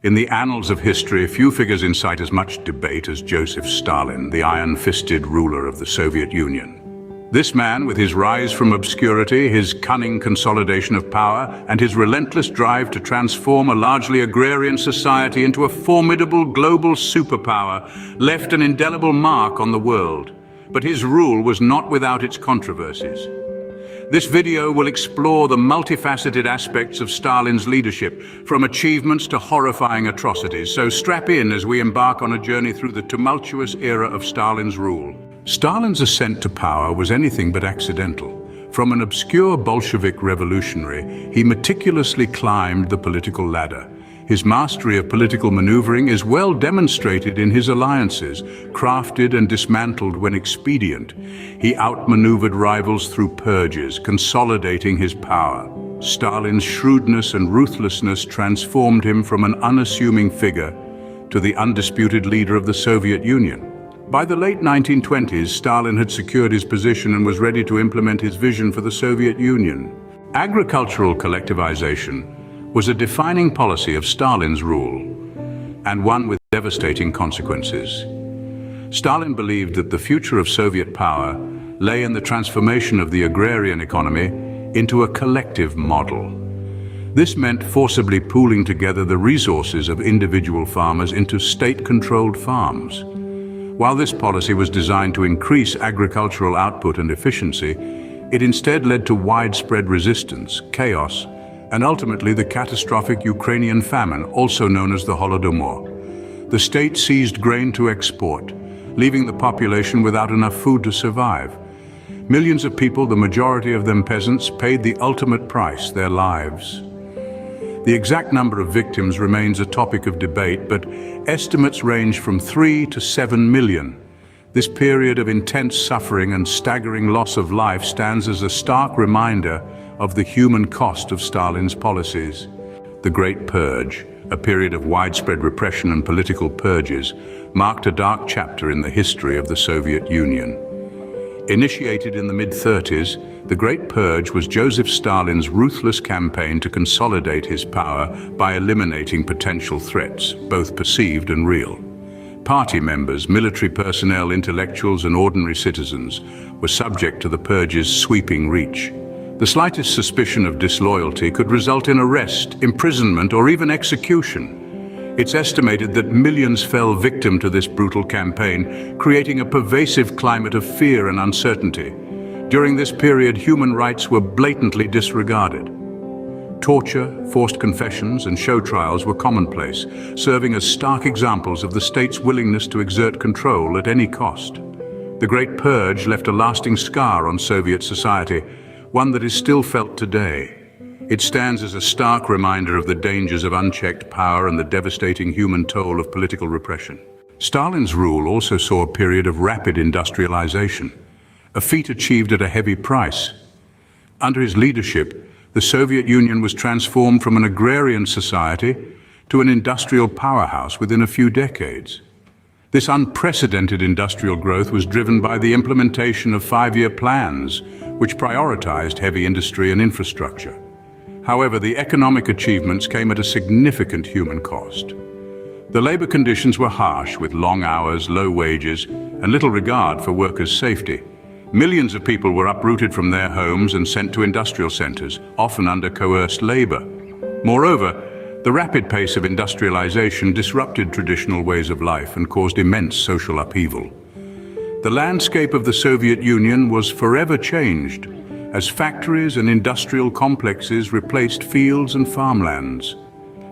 In the annals of history, few figures incite as much debate as Joseph Stalin, the iron-fisted ruler of the Soviet Union. This man, with his rise from obscurity, his cunning consolidation of power, and his relentless drive to transform a largely agrarian society into a formidable global superpower, left an indelible mark on the world. But his rule was not without its controversies. This video will explore the multifaceted aspects of Stalin's leadership, from achievements to horrifying atrocities. So strap in as we embark on a journey through the tumultuous era of Stalin's rule. Stalin's ascent to power was anything but accidental. From an obscure Bolshevik revolutionary, he meticulously climbed the political ladder. His mastery of political maneuvering is well demonstrated in his alliances, crafted and dismantled when expedient. He outmaneuvered rivals through purges, consolidating his power. Stalin's shrewdness and ruthlessness transformed him from an unassuming figure to the undisputed leader of the Soviet Union. By the late 1920s, Stalin had secured his position and was ready to implement his vision for the Soviet Union. Agricultural collectivization was a defining policy of Stalin's rule, and one with devastating consequences. Stalin believed that the future of Soviet power lay in the transformation of the agrarian economy into a collective model. This meant forcibly pooling together the resources of individual farmers into state-controlled farms. While this policy was designed to increase agricultural output and efficiency, it instead led to widespread resistance, chaos, and ultimately the catastrophic Ukrainian famine, also known as the Holodomor. The state seized grain to export, leaving the population without enough food to survive. Millions of people, the majority of them peasants, paid the ultimate price, their lives. The exact number of victims remains a topic of debate, but estimates range from 3 to 7 million. This period of intense suffering and staggering loss of life stands as a stark reminder of the human cost of Stalin's policies. The Great Purge, a period of widespread repression and political purges, marked a dark chapter in the history of the Soviet Union. Initiated in the mid-30s, the Great Purge was Joseph Stalin's ruthless campaign to consolidate his power by eliminating potential threats, both perceived and real. Party members, military personnel, intellectuals, and ordinary citizens were subject to the purge's sweeping reach. The slightest suspicion of disloyalty could result in arrest, imprisonment, or even execution. It's estimated that millions fell victim to this brutal campaign, creating a pervasive climate of fear and uncertainty. During this period, human rights were blatantly disregarded. Torture, forced confessions, and show trials were commonplace, serving as stark examples of the state's willingness to exert control at any cost. The Great Purge left a lasting scar on Soviet society, one that is still felt today. It stands as a stark reminder of the dangers of unchecked power and the devastating human toll of political repression. Stalin's rule also saw a period of rapid industrialization, a feat achieved at a heavy price. Under his leadership, the Soviet Union was transformed from an agrarian society to an industrial powerhouse within a few decades. This unprecedented industrial growth was driven by the implementation of 5-year plans, which prioritized heavy industry and infrastructure. However, the economic achievements came at a significant human cost. The labor conditions were harsh, with long hours, low wages, and little regard for workers' safety. Millions of people were uprooted from their homes and sent to industrial centers, often under coerced labor. Moreover, the rapid pace of industrialization disrupted traditional ways of life and caused immense social upheaval. The landscape of the Soviet Union was forever changed, as factories and industrial complexes replaced fields and farmlands.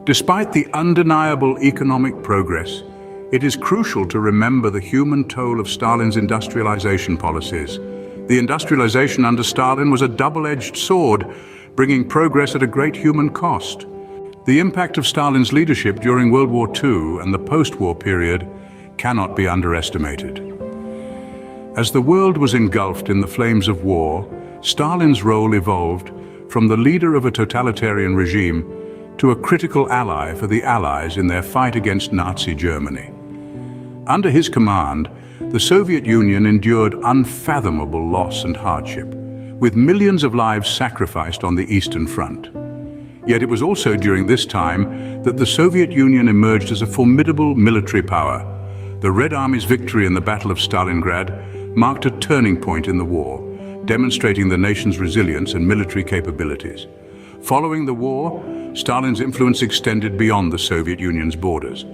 Despite the undeniable economic progress, it is crucial to remember the human toll of Stalin's industrialization policies. The industrialization under Stalin was a double-edged sword, bringing progress at a great human cost. The impact of Stalin's leadership during World War II and the post-war period cannot be underestimated. As the world was engulfed in the flames of war, Stalin's role evolved from the leader of a totalitarian regime to a critical ally for the Allies in their fight against Nazi Germany. Under his command, the Soviet Union endured unfathomable loss and hardship, with millions of lives sacrificed on the Eastern Front. Yet it was also during this time that the Soviet Union emerged as a formidable military power. The Red Army's victory in the Battle of Stalingrad marked a turning point in the war, demonstrating the nation's resilience and military capabilities. Following the war, Stalin's influence extended beyond the Soviet Union's borders,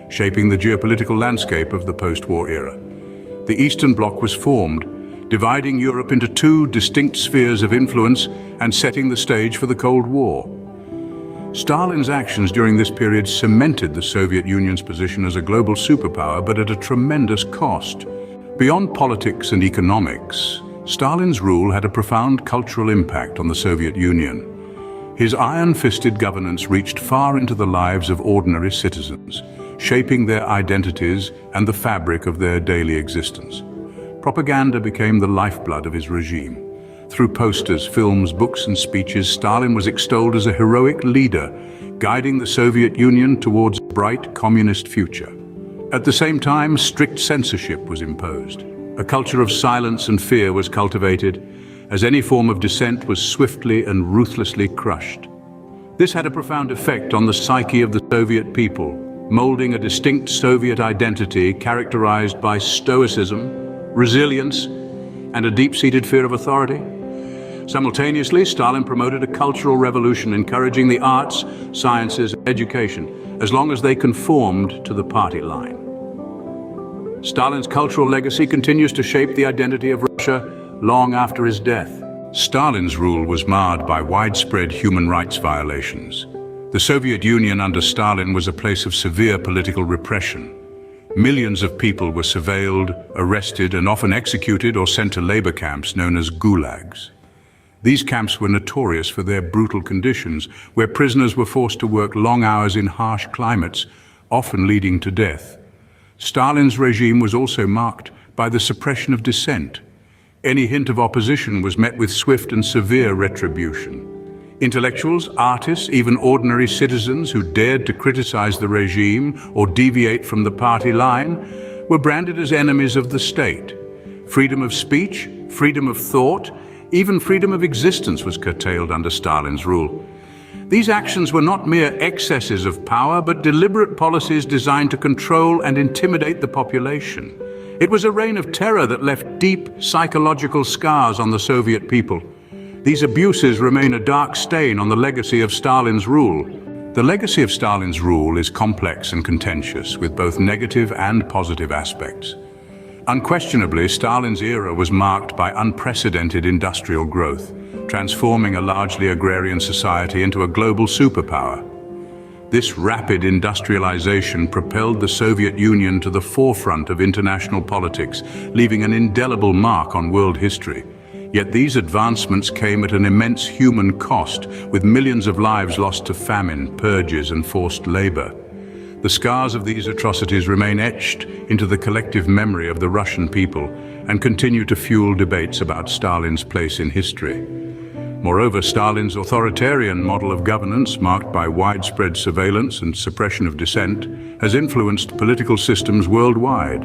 shaping the geopolitical landscape of the post-war era. The Eastern Bloc was formed, dividing Europe into two distinct spheres of influence and setting the stage for the Cold War. Stalin's actions during this period cemented the Soviet Union's position as a global superpower, but at a tremendous cost. Beyond politics and economics, Stalin's rule had a profound cultural impact on the Soviet Union. His iron-fisted governance reached far into the lives of ordinary citizens, shaping their identities and the fabric of their daily existence. Propaganda became the lifeblood of his regime. Through posters, films, books, and speeches, Stalin was extolled as a heroic leader, guiding the Soviet Union towards a bright communist future. At the same time, strict censorship was imposed. A culture of silence and fear was cultivated, as any form of dissent was swiftly and ruthlessly crushed. This had a profound effect on the psyche of the Soviet people, molding a distinct Soviet identity characterized by stoicism, resilience, and a deep-seated fear of authority. Simultaneously, Stalin promoted a cultural revolution, encouraging the arts, sciences, and education, as long as they conformed to the party line. Stalin's cultural legacy continues to shape the identity of Russia long after his death. Stalin's rule was marred by widespread human rights violations. The Soviet Union under Stalin was a place of severe political repression. Millions of people were surveilled, arrested, and often executed or sent to labor camps known as gulags. These camps were notorious for their brutal conditions, where prisoners were forced to work long hours in harsh climates, often leading to death. Stalin's regime was also marked by the suppression of dissent. Any hint of opposition was met with swift and severe retribution. Intellectuals, artists, even ordinary citizens who dared to criticize the regime or deviate from the party line were branded as enemies of the state. Freedom of speech, freedom of thought, even freedom of existence was curtailed under Stalin's rule. These actions were not mere excesses of power, but deliberate policies designed to control and intimidate the population. It was a reign of terror that left deep psychological scars on the Soviet people. These abuses remain a dark stain on the legacy of Stalin's rule. The legacy of Stalin's rule is complex and contentious, with both negative and positive aspects. Unquestionably, Stalin's era was marked by unprecedented industrial growth, transforming a largely agrarian society into a global superpower. This rapid industrialization propelled the Soviet Union to the forefront of international politics, leaving an indelible mark on world history. Yet these advancements came at an immense human cost, with millions of lives lost to famine, purges, and forced labor. The scars of these atrocities remain etched into the collective memory of the Russian people and continue to fuel debates about Stalin's place in history. Moreover, Stalin's authoritarian model of governance, marked by widespread surveillance and suppression of dissent, has influenced political systems worldwide.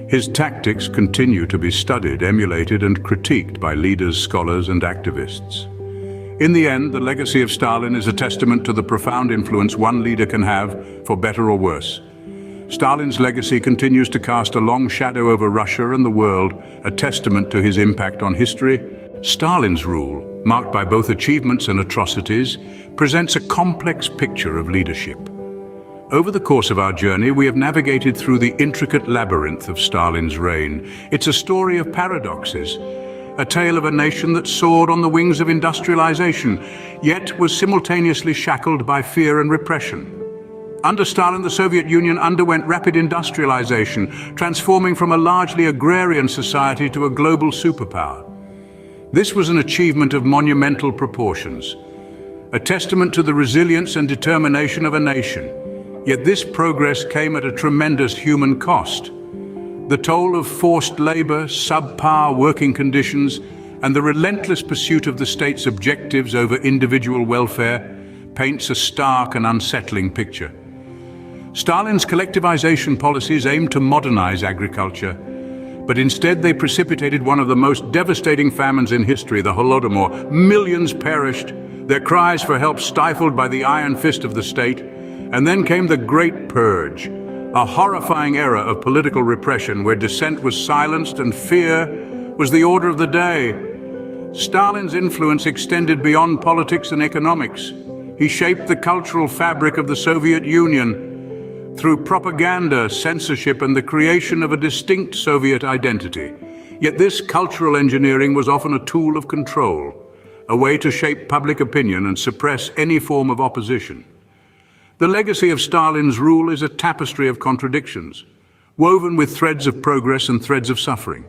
His tactics continue to be studied, emulated, and critiqued by leaders, scholars, and activists. In the end, the legacy of Stalin is a testament to the profound influence one leader can have, for better or worse. Stalin's legacy continues to cast a long shadow over Russia and the world, a testament to his impact on history. Stalin's rule, marked by both achievements and atrocities, presents a complex picture of leadership. Over the course of our journey, we have navigated through the intricate labyrinth of Stalin's reign. It's a story of paradoxes, a tale of a nation that soared on the wings of industrialization, yet was simultaneously shackled by fear and repression. Under Stalin, the Soviet Union underwent rapid industrialization, transforming from a largely agrarian society to a global superpower. This was an achievement of monumental proportions, a testament to the resilience and determination of a nation. Yet this progress came at a tremendous human cost. The toll of forced labor, subpar working conditions, and the relentless pursuit of the state's objectives over individual welfare paints a stark and unsettling picture. Stalin's collectivization policies aimed to modernize agriculture, but instead they precipitated one of the most devastating famines in history, the Holodomor. Millions perished, their cries for help stifled by the iron fist of the state. And then came the Great Purge, a horrifying era of political repression where dissent was silenced and fear was the order of the day. Stalin's influence extended beyond politics and economics. He shaped the cultural fabric of the Soviet Union through propaganda, censorship, and the creation of a distinct Soviet identity. Yet this cultural engineering was often a tool of control, a way to shape public opinion and suppress any form of opposition. The legacy of Stalin's rule is a tapestry of contradictions, woven with threads of progress and threads of suffering.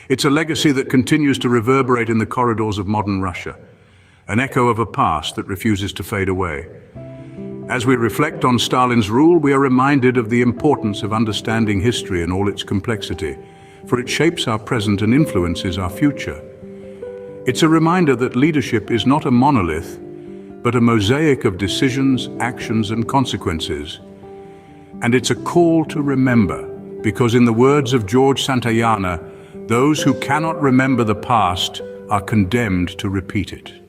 It's a legacy that continues to reverberate in the corridors of modern Russia, an echo of a past that refuses to fade away. As we reflect on Stalin's rule, we are reminded of the importance of understanding history in all its complexity, for it shapes our present and influences our future. It's a reminder that leadership is not a monolith, but a mosaic of decisions, actions, and consequences. And it's a call to remember, because in the words of George Santayana, those who cannot remember the past are condemned to repeat it.